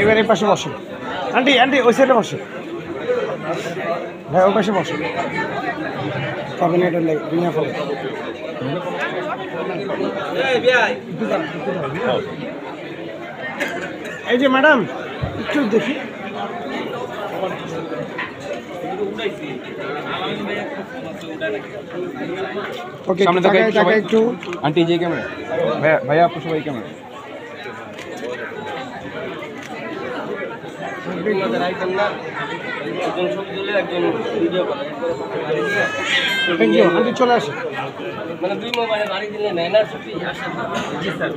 এবার এই পাশে বসে আন্টি আন্টি ওই সাইডে বসে ভাই ওই পাশে বসে তবে এটা নিয়ে ফেলে এই যে ম্যাডাম একটু দেখি ওকে সামনে থেকে সবাই একটু আন্টি যে ক্যামেরা ভাইয়া আপু সবাই ক্যামেরা চলে আসে মানে দুই মোবাইলে বাড়ি দিলে নেয় না ছুটি আসে জি স্যার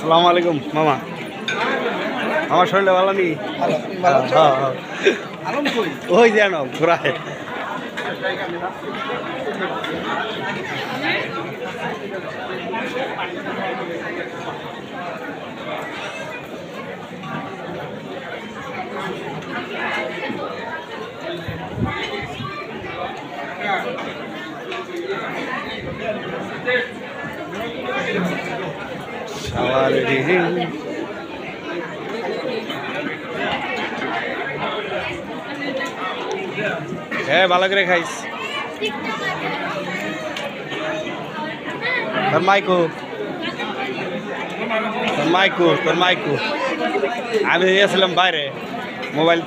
আসসালামু আলাইকুম মামা আমার শরীরটা ভালো নেই ওই জানো ঘোরায় হ্যাঁ ভালো করে খাইস তোর মাইকু আমি গিয়েছিলাম বাইরে মোবাইল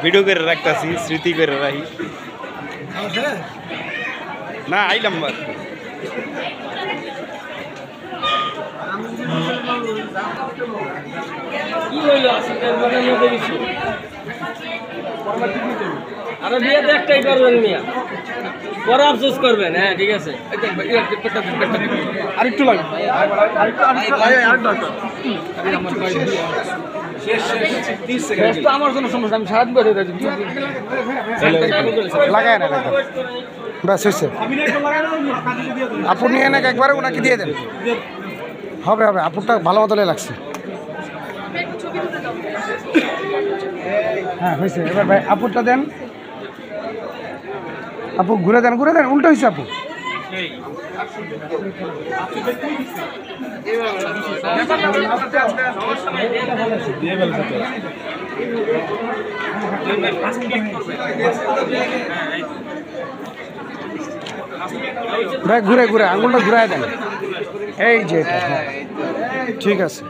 ভিডিও করে রাখতেছি স্মৃতি করে রাখি না আইলাম আরো বিয়ে তো একটাই করবেন মিয়া পরে আফসোস করবেন হ্যাঁ ঠিক আছে আরেকটু লাগে আমার জন্য সমস্যা আমি সাহায্য করে লাগায় না ব্যাস হয়েছে আপু নিয়ে নাকি একবারে ওনাকে দিয়ে দেন হবে হবে আপুরটা ভালো মতো লাগছে হ্যাঁ হয়েছে এবার ভাই আপুরটা দেন আপু ঘুরে দেন উল্টো হয়েছে আপু ভাই ঘুরে আঙুলটা ঘুরায় দেন এই যে ঠিক আছে